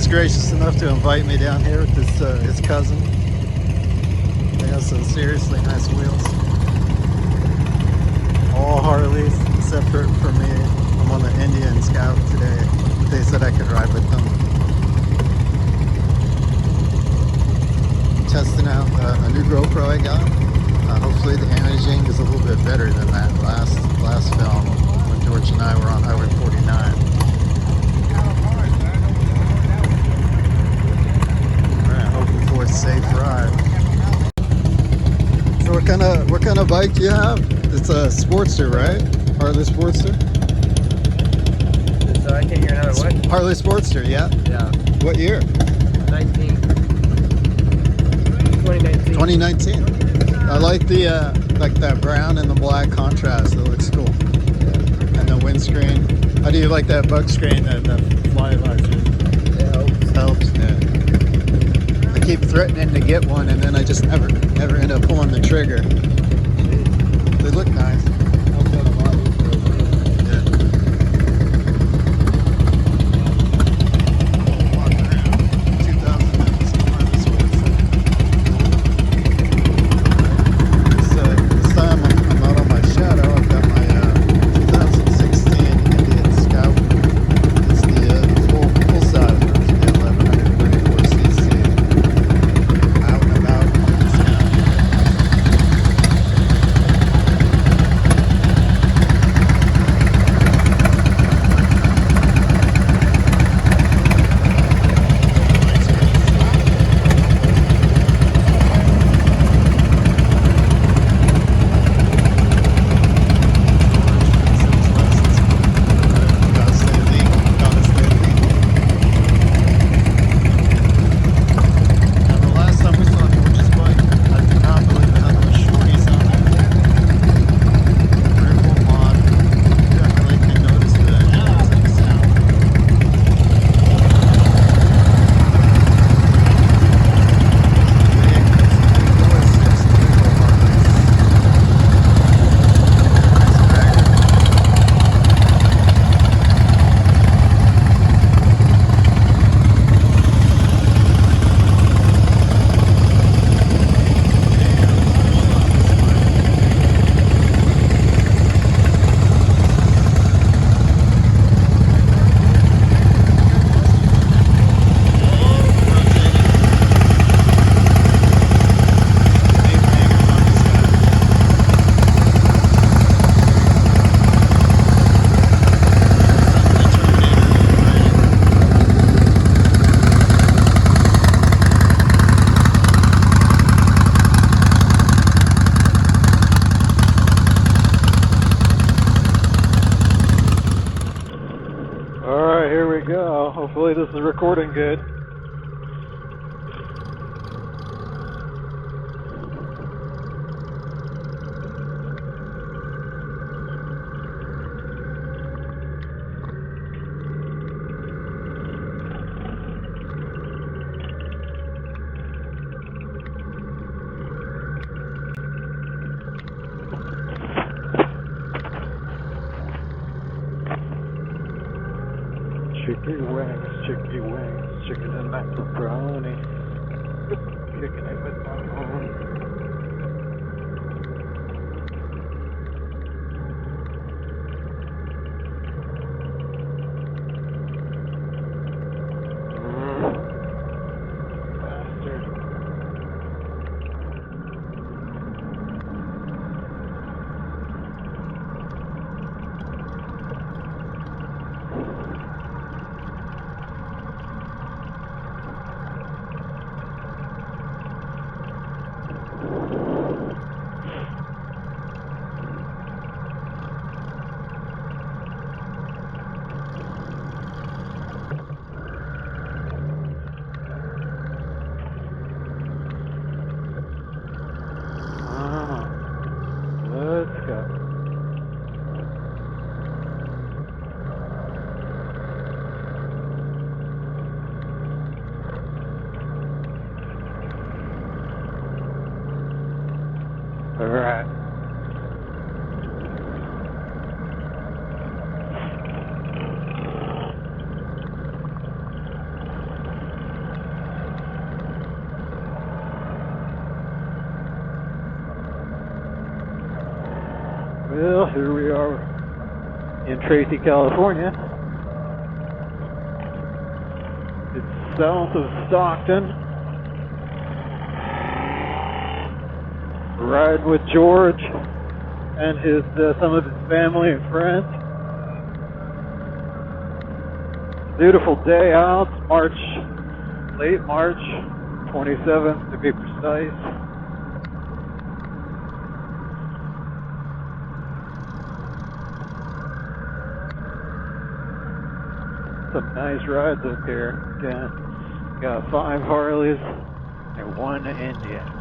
was gracious enough to invite me down here with his cousin. They have some seriously nice wheels. All Harleys except for me. I'm on the Indian Scout today. They said I could ride with them. Testing out a new GoPro I got. Hopefully the imaging is a little bit better than that last film when George and I were on Highway 49. Alright, hoping for a safe ride. So what kind of bike do you have? It's a Sportster, right? Harley Sportster? I can't hear another what? Harley Sportster, yeah? Yeah. What year? 2019. 2019. I like that brown and the black contrast. It looks cool. Yeah. And the windscreen. How do you like that bug screen that the fly visor? It Helps. Yeah. I keep threatening to get one, and then I just never end up pulling the trigger. They look nice. Alright, here we go. Hopefully this is recording good. Chicky wings, chicken and macaroni. Kicking it with my own. Let's go. All right. Well, here we are in Tracy, California. It's south of Stockton. Riding with George and his some of his family and friends. Beautiful day out. Late March 27th to be precise. Some nice rides up here. Got 5 Harleys and 1 Indian.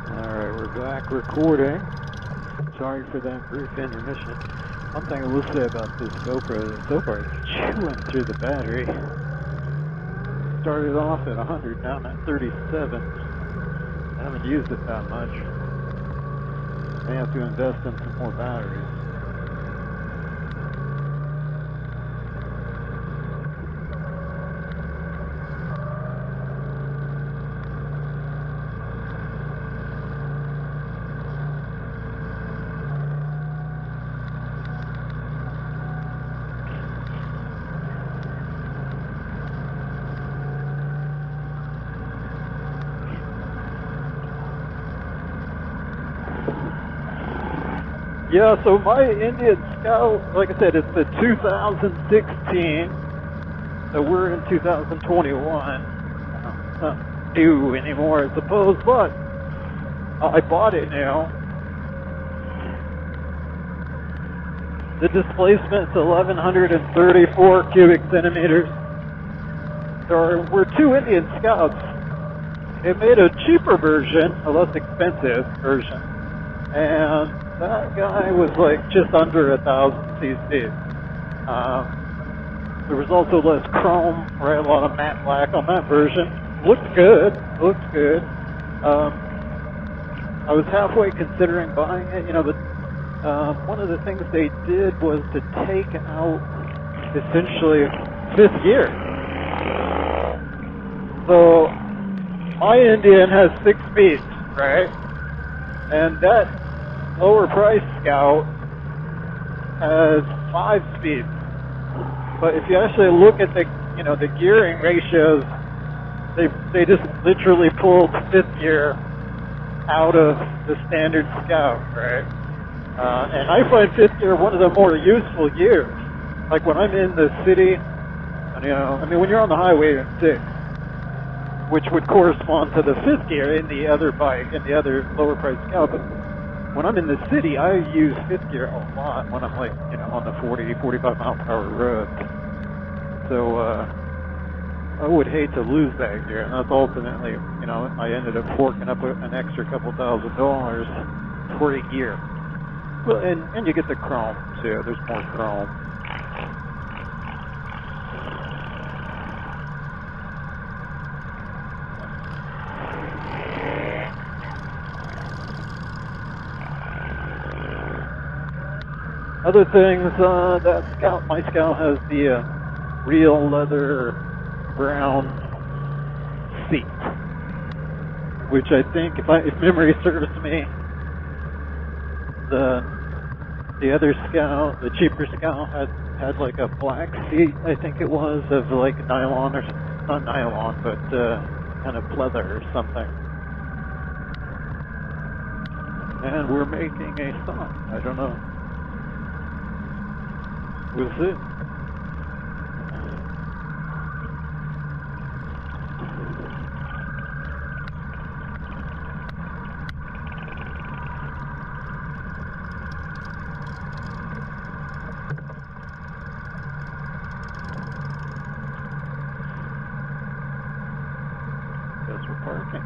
Alright, we're back recording. Sorry for that brief intermission. One thing I will say about this GoPro, so far it's chewing through the battery. Started off at 100, now I'm at 37. I haven't used it that much. May have to invest in some more batteries. Yeah, so my Indian Scout, like I said, it's the 2016, so we're in 2021. It's not new anymore, I suppose, but I bought it now. The displacement's 1,134 cubic centimeters. There were 2 Indian Scouts. It made a cheaper version, a less expensive version, and that guy was like just under 1,000 cc. There was also less chrome, right? A lot of matte black on that version. Looked good. I was halfway considering buying it, but one of the things they did was to take out essentially 5th gear. So my Indian has 6 speeds, right? And that lower price Scout has 5 speeds. But if you actually look at the gearing ratios, they just literally pulled 5th gear out of the standard Scout, right? And I find 5th gear one of the more useful gears. Like when I'm in the city, and when you're on the highway in 6, which would correspond to the 5th gear in the other bike, in the other lower price Scout, but when I'm in the city, I use 5th gear a lot when I'm on the 40, 45 mile per hour road. So, I would hate to lose that gear, and that's ultimately, I ended up forking up an extra couple $1,000 for a gear. Well, and you get the chrome too. There's more chrome. Other things, my Scout has the real leather brown seat, which I think, if memory serves me, the other Scout, the cheaper Scout, had like a black seat, I think it was, of like nylon or not nylon, but kind of pleather or something. And we're making a stop. I don't know. We'll see. Guess we're parking.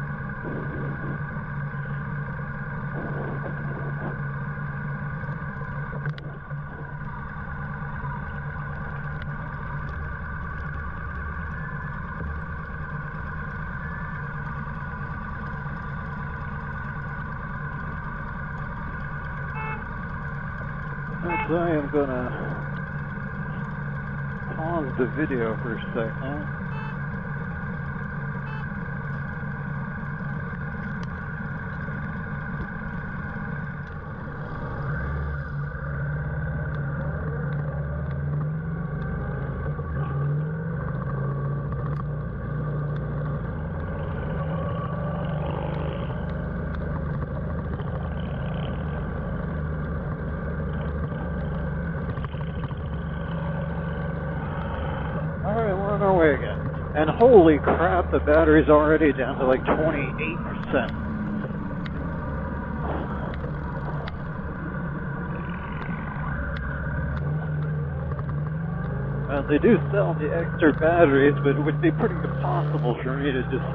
So I am gonna pause the video for a second. Alright, we're on our way again. And holy crap, the battery's already down to like 28%. They do sell the extra batteries, but it would be pretty impossible for me to just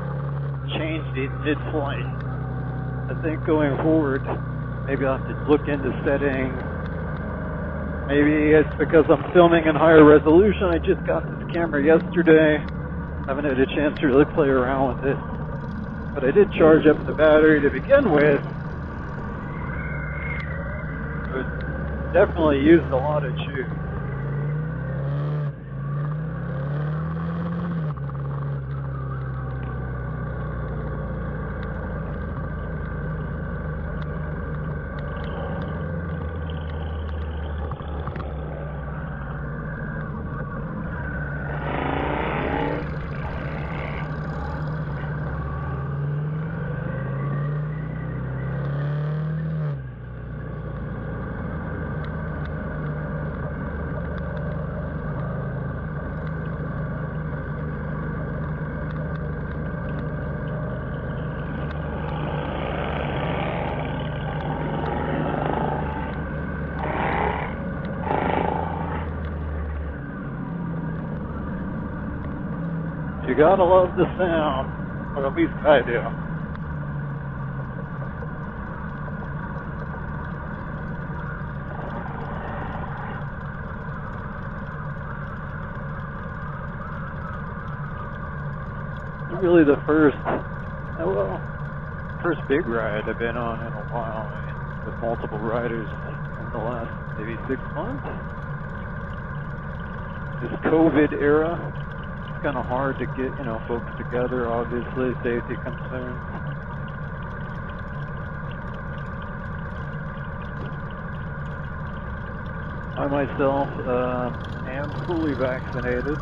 change these mid-flight. I think going forward, maybe I'll have to look into settings. Maybe it's because I'm filming in higher resolution. I just got this camera yesterday. Haven't had a chance to really play around with it. But I did charge up the battery to begin with. But definitely used a lot of juice. You gotta love the sound, or at least I do. It's really the first big ride I've been on in a while, with multiple riders in the last maybe 6 months. This COVID era. It's kind of hard to get, folks together, obviously, safety concerns. I myself am fully vaccinated.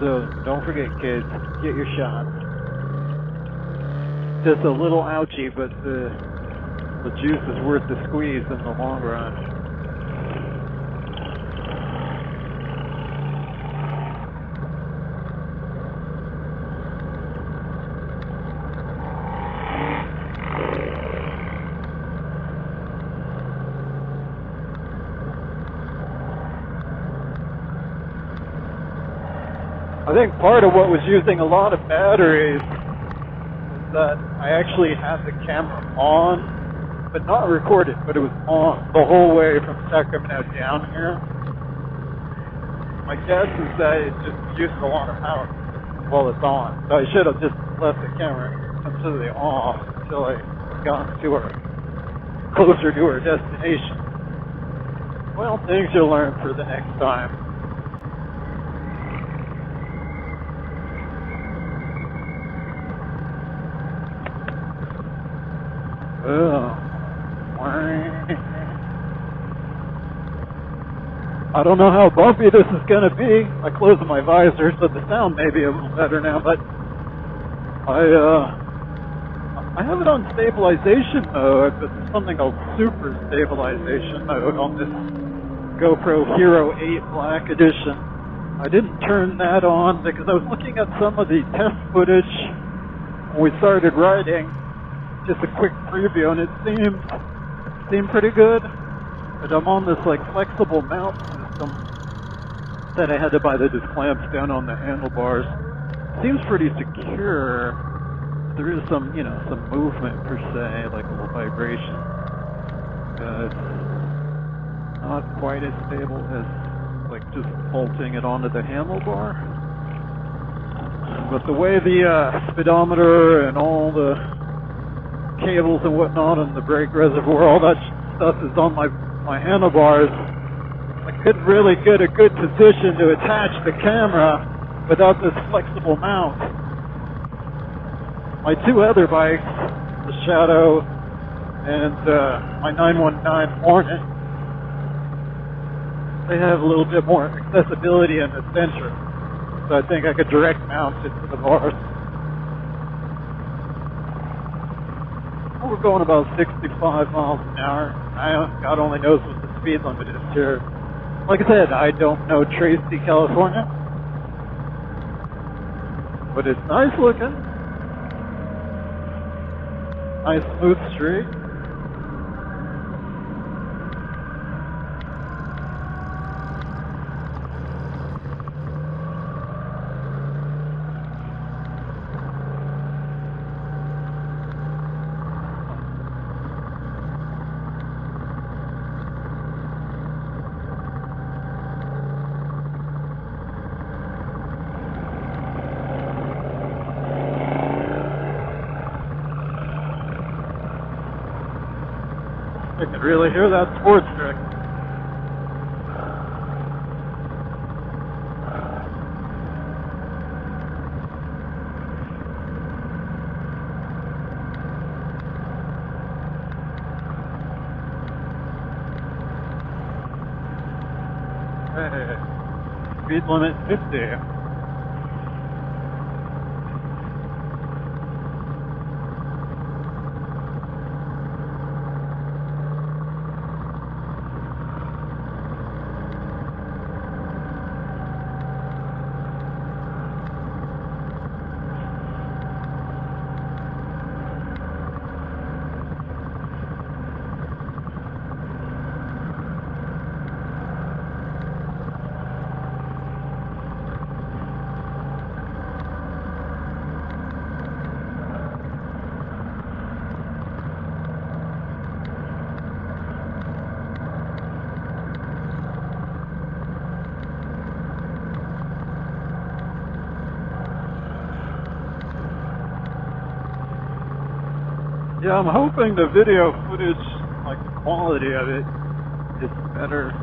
So don't forget, kids, get your shot. Just a little ouchy, but the juice is worth the squeeze in the long run. I think part of what was using a lot of batteries was that I actually had the camera on, but not recorded, but it was on the whole way from Sacramento down here. My guess is that it just used a lot of power while it's on. So I should have just left the camera completely off until I got to closer to our destination. Well, things you'll learn for the next time. Oh. I don't know how bumpy this is going to be. I closed my visor, so the sound may be a little better now, but I have it on stabilization mode, but there's something called super stabilization mode on this GoPro Hero 8 Black Edition. I didn't turn that on because I was looking at some of the test footage when we started riding, just a quick preview, and it seemed pretty good. But I'm on this like flexible mount system that I had to buy these clamps down on the handlebars. Seems pretty secure. There is some, some movement per se, like a little vibration. It's not quite as stable as like just bolting it onto the handlebar. But the way the speedometer and all the cables and whatnot and the brake reservoir, all that stuff is on my handlebars, I couldn't really get a good position to attach the camera without this flexible mount. My two other bikes, the Shadow and my 919 Hornet, they have a little bit more accessibility in the center, so I think I could direct mount it to the bars. We're going about 65 miles an hour. God only knows what the speed limit is here. Like I said, I don't know Tracy, California, but it's nice looking. Nice smooth street. I can really hear that sports trick. Hey, speed limit 50. Yeah, I'm hoping the video footage, like the quality of it, is better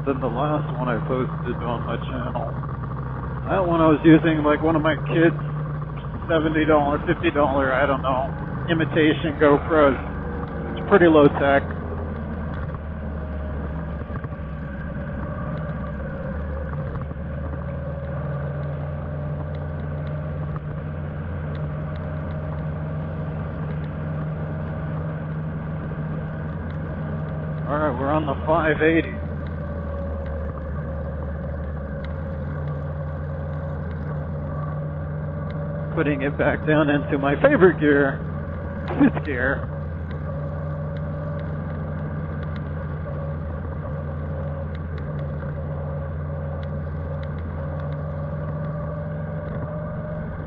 than the last one I posted on my channel. That one I was using like one of my kids' $70, $50, I don't know, imitation GoPros. It's pretty low tech. Alright, we're on the 580. Putting it back down into my favorite gear, 5th gear.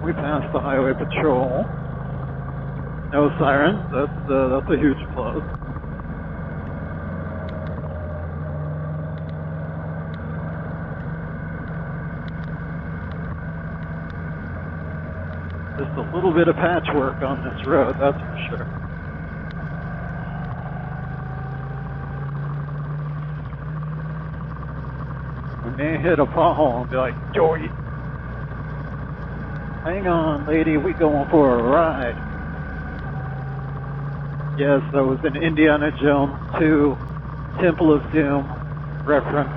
We passed the highway patrol. No sirens, that's a huge plus. Just a little bit of patchwork on this road, that's for sure. we may hit a pothole and be like, Joey, hang on, lady, we going for a ride. Yes, that was an Indiana Jones 2 Temple of Doom reference.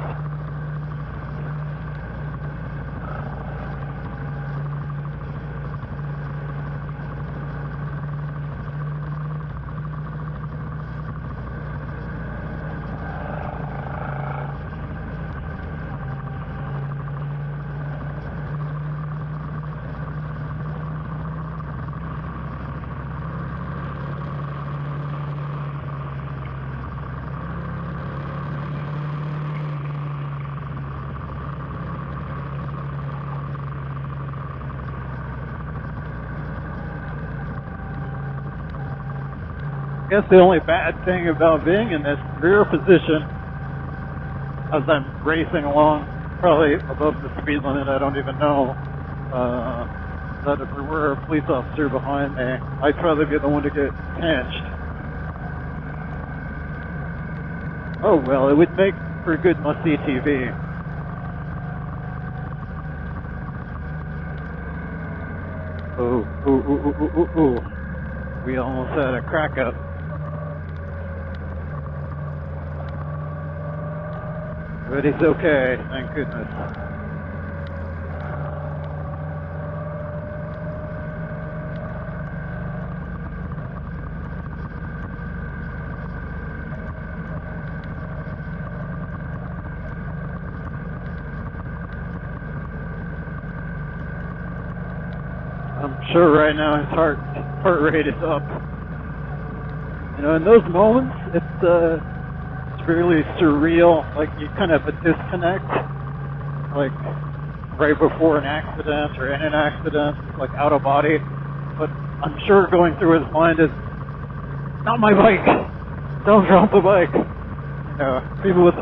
I guess the only bad thing about being in this rear position as I'm racing along, probably above the speed limit, I don't even know, that if there were a police officer behind me, I'd probably be the one to get pinched. Oh well, it would make for good must-see TV. Ooh, ooh, ooh, ooh, ooh, ooh, ooh. We almost had a crack up. But it's okay, thank goodness. I'm sure right now his heart rate is up. You know, in those moments, it's really surreal. Like you kind of have a disconnect, like right before an accident or in an accident, like out of body. But I'm sure going through his mind is, not my bike. Don't drop the bike. You know, people with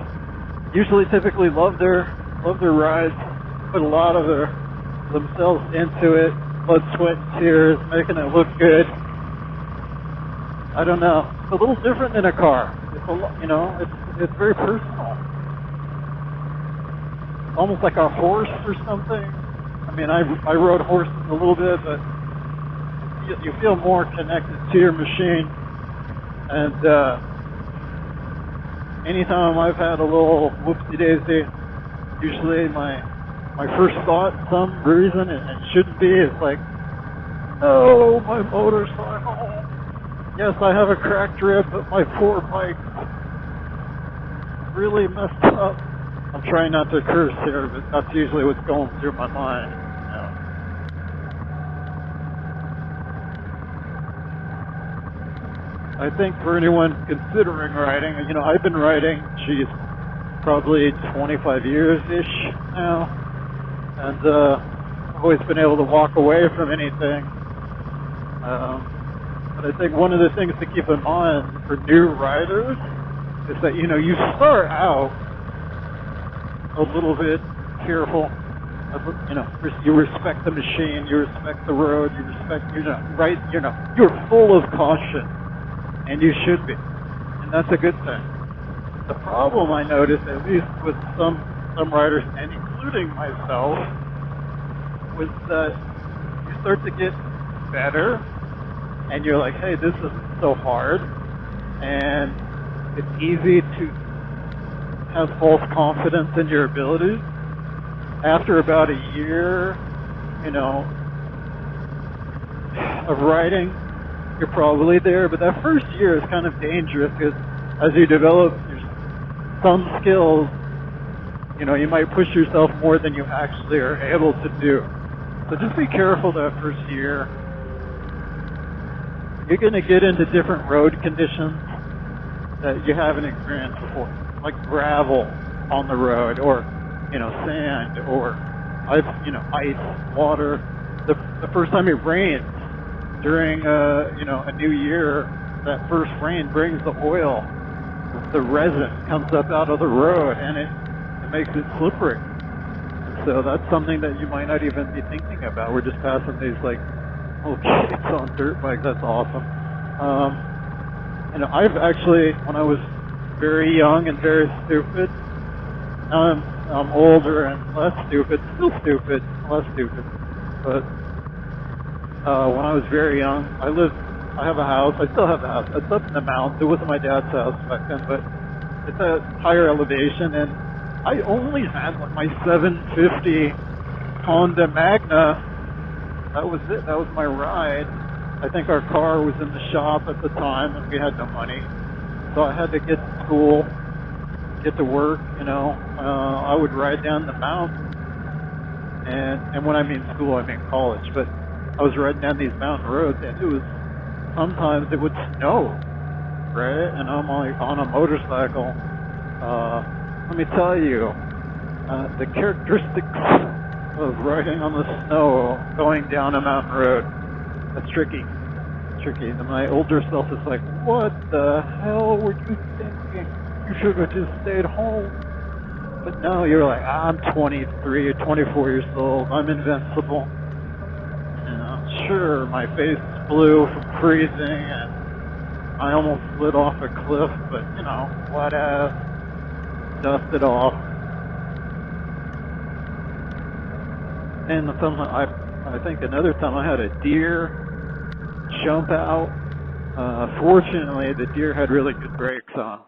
usually typically love their rides, put a lot of themselves into it, blood, sweat, and tears, making it look good. I don't know. It's a little different than a car. It's it's very personal. Almost like a horse or something. I mean, I rode horses a little bit, but you feel more connected to your machine. And anytime I've had a little whoopsie-daisy, usually my first thought, some reason, and it shouldn't be, is like, no, my motorcycle. Yes, I have a cracked rib, but my poor bike really messed up. I'm trying not to curse here, but that's usually what's going through my mind. You know. I think for anyone considering riding, you know, I've been riding, probably 25 years-ish now, and I've always been able to walk away from anything. But I think one of the things to keep in mind for new riders is that, you know, you start out a little bit careful. You know, you respect the machine, you respect the road, you respect, you're full of caution, and you should be, and that's a good thing. The problem I noticed, at least with some riders, and including myself, was that you start to get better, and you're like, hey, this isn't so hard, and it's easy to have false confidence in your abilities. After about a year, you know, of riding, you're probably there, but that first year is kind of dangerous because as you develop some skills, you know, you might push yourself more than you actually are able to do. So just be careful that first year. You're going to get into different road conditions that you haven't experienced before, like gravel on the road, or, you know, sand, or ice, water. The first time it rains during a new year, that first rain brings the oil, the resin comes up out of the road, and it makes it slippery. And so that's something that you might not even be thinking about. We're just passing these like little kids on dirt bikes. That's awesome. I've actually, when I was very young and very stupid, I'm older and less stupid, still stupid, less stupid. But when I was very young, I have a house, I still have a house. It's up in the mountains. It wasn't my dad's house back then, but it's at higher elevation, and I only had like my 750 Honda Magna. That was it. That was my ride. I think our car was in the shop at the time, and we had no money. So I had to get to school, get to work, you know. I would ride down the mountain, and when I mean school, I mean college. But I was riding down these mountain roads, and sometimes it would snow, right? And I'm like on a motorcycle. Let me tell you, the characteristics of riding on the snow going down a mountain road, that's tricky. Tricky. And my older self is like, what the hell were you thinking? You should have just stayed home. But no, you're like, I'm 23 or 24 years old. I'm invincible. You know, sure, my face is blue from freezing and I almost slid off a cliff, but you know, whatever. Dust it off. And I think another time I had a deer jump out. Fortunately, the deer had really good brakes on.